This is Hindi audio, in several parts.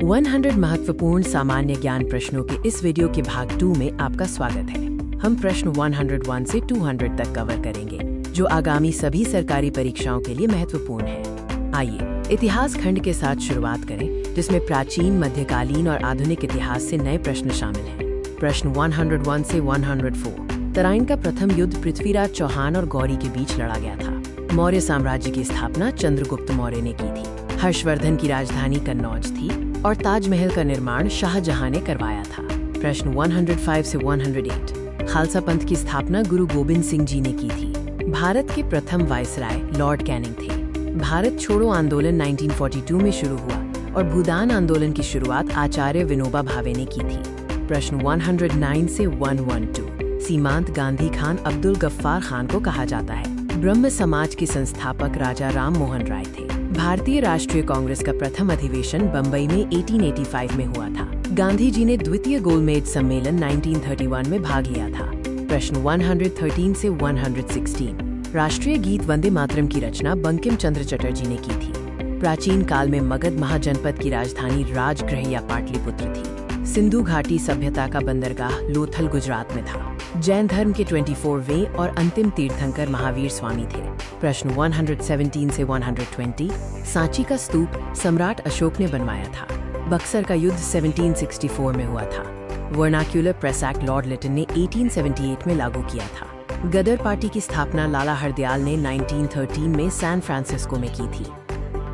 100 महत्वपूर्ण सामान्य ज्ञान प्रश्नों के इस वीडियो के भाग 2 में आपका स्वागत है। हम प्रश्न 101 से 200 तक कवर करेंगे, जो आगामी सभी सरकारी परीक्षाओं के लिए महत्वपूर्ण है। आइए इतिहास खंड के साथ शुरुआत करें, जिसमें प्राचीन, मध्यकालीन और आधुनिक इतिहास से नए प्रश्न शामिल हैं। प्रश्न 101 से 104। तराइन का प्रथम युद्ध पृथ्वीराज चौहान और गौरी के बीच लड़ा गया था। मौर्य साम्राज्य की स्थापना चंद्रगुप्त मौर्य ने की थी। हर्षवर्धन की राजधानी कन्नौज थी और ताजमहल का निर्माण शाहजहां ने करवाया था। प्रश्न 105 से 108। खालसा पंथ की स्थापना गुरु गोबिंद सिंह जी ने की थी। भारत के प्रथम वायसराय लॉर्ड कैनिंग थे। भारत छोड़ो आंदोलन 1942 में शुरू हुआ और भूदान आंदोलन की शुरुआत आचार्य विनोबा भावे ने की थी। प्रश्न 109 से 112। सीमांत गांधी खान अब्दुल गफ्फार खान को कहा जाता है। ब्रह्म समाज के संस्थापक राजा राम मोहन राय थे। भारतीय राष्ट्रीय कांग्रेस का प्रथम अधिवेशन बंबई में 1885 में हुआ था। गांधी जी ने द्वितीय गोलमेज सम्मेलन 1931 में भाग लिया था। प्रश्न 113 से 116। राष्ट्रीय गीत वंदे मातरम की रचना बंकिम चंद्र चटर्जी ने की थी। प्राचीन काल में मगध महाजनपद की राजधानी राजगृह या पाटलिपुत्र थी। सिंधु घाटी सभ्यता का बंदरगाह लोथल गुजरात में था। जैन धर्म के 24वें और अंतिम तीर्थंकर महावीर स्वामी थे। प्रश्न 117 से 120। सांची का स्तूप सम्राट अशोक ने बनवाया था। बक्सर का युद्ध 1764 में हुआ था। Vernacular press act Lord Lytton ने 1878 में लागू किया था। गदर पार्टी की स्थापना लाला हरदयाल ने 1913 में सैन फ्रांसिस्को में की थी।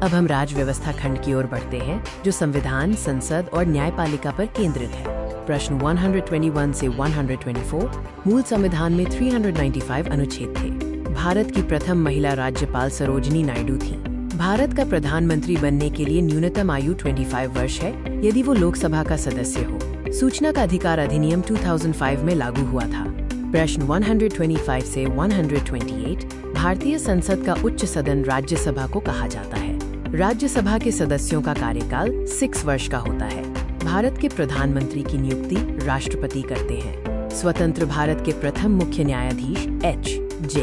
अब हम राज व्यवस्था खंड की ओर बढ़ते हैं, जो संविधान, संसद और न्यायपालिका पर केंद्रित है। प्रश्न 121 से 124। मूल संविधान में 395 अनुच्छेद थे। भारत की प्रथम महिला राज्यपाल सरोजिनी नायडू थी। भारत का प्रधानमंत्री बनने के लिए न्यूनतम आयु 25 वर्ष है, यदि वो लोकसभा का सदस्य हो। सूचना का अधिकार अधिनियम 2005 में लागू हुआ था। प्रश्न 125 से 128। भारतीय संसद का उच्च सदन राज्यसभा को कहा जाता है। राज्यसभा के सदस्यों का कार्यकाल 6 वर्ष का होता है। भारत के प्रधानमंत्री की नियुक्ति राष्ट्रपति करते हैं। स्वतंत्र भारत के प्रथम मुख्य न्यायाधीश H.J.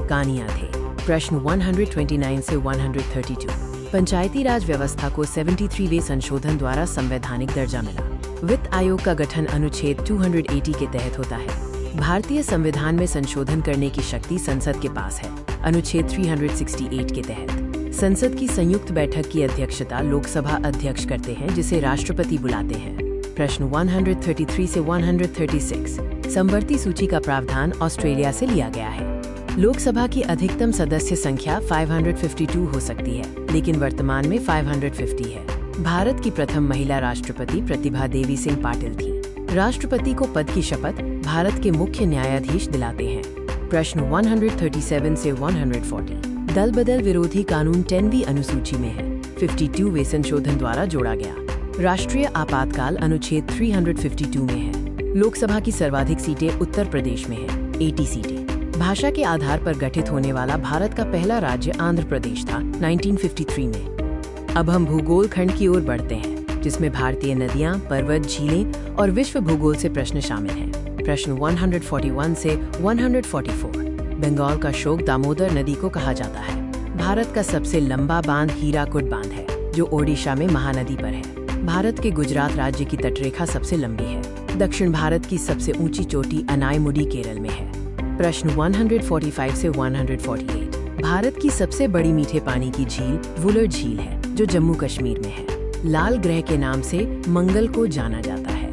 कानिया थे। प्रश्न 129 से 132। पंचायती राज व्यवस्था को 73वें संशोधन द्वारा संवैधानिक दर्जा मिला। वित्त आयोग का गठन अनुच्छेद 280 के तहत होता है। भारतीय संविधान में संशोधन करने की शक्ति संसद के पास है। अनुच्छेद 368 के तहत संसद की संयुक्त बैठक की अध्यक्षता लोकसभा अध्यक्ष करते हैं, जिसे राष्ट्रपति बुलाते हैं। प्रश्न 133 से 136। समवर्ती सूची का प्रावधान ऑस्ट्रेलिया से लिया गया है। लोकसभा की अधिकतम सदस्य संख्या 552 हो सकती है, लेकिन वर्तमान में 550 है। भारत की प्रथम महिला राष्ट्रपति प्रतिभा देवी सिंह पाटिल थी। राष्ट्रपति को पद की शपथ भारत के मुख्य न्यायाधीश दिलाते हैं। प्रश्न 137 से 140। दल बदल विरोधी कानून 10वीं अनुसूची में है। 52वें संशोधन द्वारा जोड़ा गया। राष्ट्रीय आपातकाल अनुच्छेद 352 में है। लोकसभा की सर्वाधिक सीटें उत्तर प्रदेश में है, 80 सीटें। भाषा के आधार पर गठित होने वाला भारत का पहला राज्य आंध्र प्रदेश था, 1953 में। अब हम भूगोल खंड की ओर बढ़ते हैं, जिसमें भारतीय नदियां, पर्वत, झीलें और विश्व भूगोल से प्रश्न शामिल हैं। प्रश्न 141 से 144। बंगाल का शोक दामोदर नदी को कहा जाता है। भारत का सबसे लंबा बांध हीराकुड बांध है, जो ओडिशा में महानदी पर है। भारत के गुजरात राज्य की तटरेखा सबसे लंबी है। दक्षिण भारत की सबसे ऊंची चोटी अनायमुडी केरल में है। प्रश्न 145 से 148। भारत की सबसे बड़ी मीठे पानी की झील वुलर झील है, जो जम्मू कश्मीर में है। लाल ग्रह के नाम से मंगल को जाना जाता है।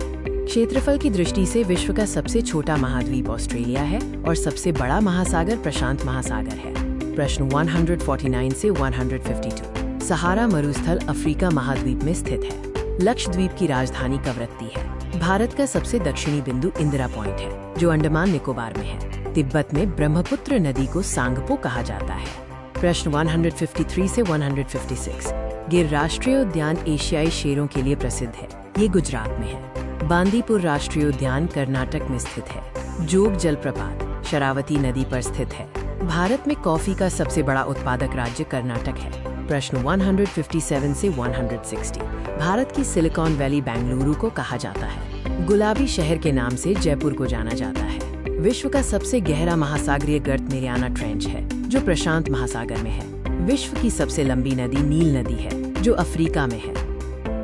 क्षेत्रफल की दृष्टि से विश्व का सबसे छोटा महाद्वीप ऑस्ट्रेलिया है और सबसे बड़ा महासागर प्रशांत महासागर है। प्रश्न 149 से 152। सहारा मरुस्थल अफ्रीका महाद्वीप में स्थित है। लक्षद्वीप की राजधानी कवरत्ती है। भारत का सबसे दक्षिणी बिंदु इंदिरा पॉइंट है, जो अंडमान निकोबार में है। तिब्बत में ब्रह्मपुत्र नदी को सांगपो कहा जाता है। प्रश्न 153 से 156। गिर राष्ट्रीय उद्यान एशियाई शेरों के लिए प्रसिद्ध है। ये गुजरात में है। बांदीपुर राष्ट्रीय उद्यान कर्नाटक में स्थित है। जोग जलप्रपात शरावती नदी पर स्थित है। भारत में कॉफी का सबसे बड़ा उत्पादक राज्य कर्नाटक है। प्रश्न 157 से 160। भारत की सिलिकॉन वैली बेंगलुरु को कहा जाता है। गुलाबी शहर के नाम से जयपुर को जाना जाता है। विश्व का सबसे गहरा महासागरीय गर्त मेरियाना ट्रेंच है, जो प्रशांत महासागर में है। विश्व की सबसे लंबी नदी नील नदी है, जो अफ्रीका में है।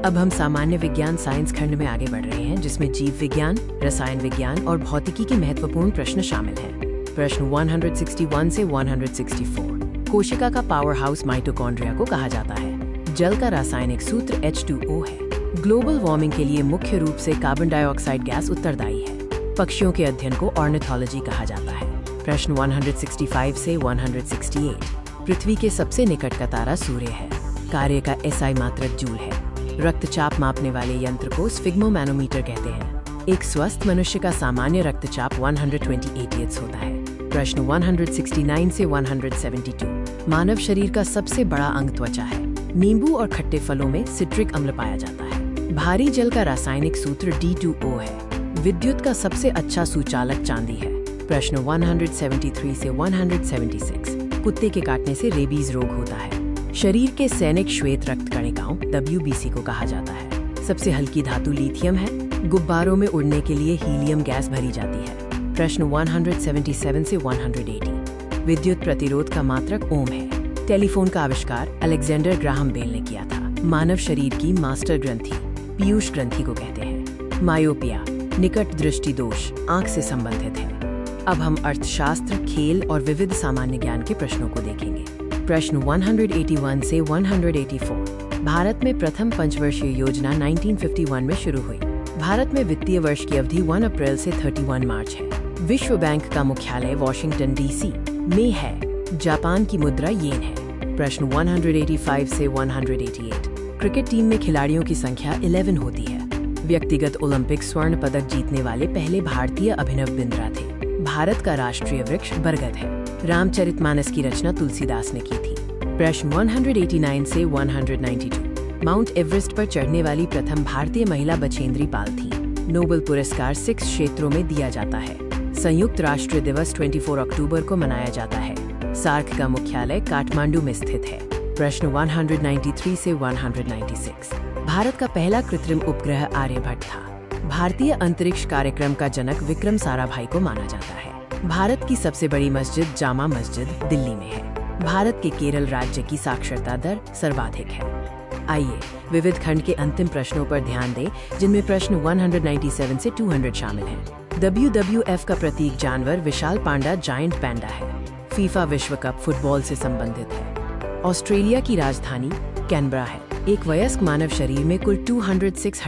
अब हम सामान्य विज्ञान साइंस खंड में आगे बढ़ रहे हैं, जिसमें जीव विज्ञान, रसायन विज्ञान और भौतिकी के महत्वपूर्ण प्रश्न शामिल हैं। प्रश्न 161 से 164। कोशिका का पावर हाउस माइटोकॉन्ड्रिया को कहा जाता है। जल का रासायनिक सूत्र H2O है। ग्लोबल वार्मिंग के लिए मुख्य रूप से कार्बन डाइऑक्साइड गैस उत्तरदायी है। पक्षियों के अध्ययन को ऑर्निथोलॉजी कहा जाता है। प्रश्न 165 से 168। पृथ्वी के सबसे निकट का तारा सूर्य है। कार्य का SI मात्रक जूल है। रक्तचाप मापने वाले यंत्र को स्फिग्मोमैनोमीटर कहते हैं। एक स्वस्थ मनुष्य का सामान्य रक्तचाप 128 होता है। प्रश्न 169 से 172। मानव शरीर का सबसे बड़ा अंग त्वचा है। नींबू और खट्टे फलों में सिट्रिक अम्ल पाया जाता है। भारी जल का रासायनिक सूत्र D2O है। विद्युत का सबसे अच्छा सुचालक चांदी है। प्रश्न 173 से 176। कुत्ते के काटने से रेबीज रोग होता है। शरीर के सैनिक श्वेत रक्त कणिकाओं WBC को कहा जाता है। सबसे हल्की धातु लिथियम है। गुब्बारों में उड़ने के लिए हीलियम गैस भरी जाती है। प्रश्न 177 से 180। विद्युत प्रतिरोध का मात्रक ओम है। टेलीफोन का आविष्कार अलेक्जेंडर ग्राहम बेल ने किया था। मानव शरीर की मास्टर ग्रंथि पीयूष ग्रंथि को कहते हैं। मायोपिया निकट दृष्टि दोष आंख से संबंधित है। अब हम अर्थशास्त्र, खेल और विविध सामान्य ज्ञान के प्रश्नों को देखेंगे। प्रश्न 181 से 184। भारत में प्रथम पंचवर्षीय योजना 1951 में शुरू हुई। भारत में वित्तीय वर्ष की अवधि 1 अप्रैल से 31 मार्च है। विश्व बैंक का मुख्यालय वॉशिंगटन DC में है। जापान की मुद्रा येन है। प्रश्न 185 से 188। क्रिकेट टीम में खिलाड़ियों की संख्या 11 होती है। व्यक्तिगत ओलंपिक स्वर्ण पदक जीतने वाले पहले भारतीय अभिनव बिंद्रा थे। भारत का राष्ट्रीय वृक्ष बरगद है। रामचरितमानस की रचना तुलसीदास ने की थी। प्रश्न 189 से 192। माउंट एवरेस्ट पर चढ़ने वाली प्रथम भारतीय महिला बछेंद्री पाल थी। नोबेल पुरस्कार 6 क्षेत्रों में दिया जाता है। संयुक्त राष्ट्र दिवस 24 अक्टूबर को मनाया जाता है। सार्क का मुख्यालय काठमांडू में स्थित है। प्रश्न 193 से 196। भारत का पहला कृत्रिम उपग्रह आर्यभट्ट था। भारतीय अंतरिक्ष कार्यक्रम का जनक विक्रम साराभाई को माना जाता है। भारत की सबसे बड़ी मस्जिद जामा मस्जिद दिल्ली में है। भारत के केरल राज्य की साक्षरता दर सर्वाधिक है। आइए विविध खंड के अंतिम प्रश्नों पर ध्यान दें, जिनमें प्रश्न 197 से 200 शामिल हैं। WWF का प्रतीक जानवर विशाल पांडा जायंट पैंडा है। फीफा विश्व कप फुटबॉल से संबंधित है। ऑस्ट्रेलिया की राजधानी कैनबरा है। एक वयस्क मानव शरीर में कुल 206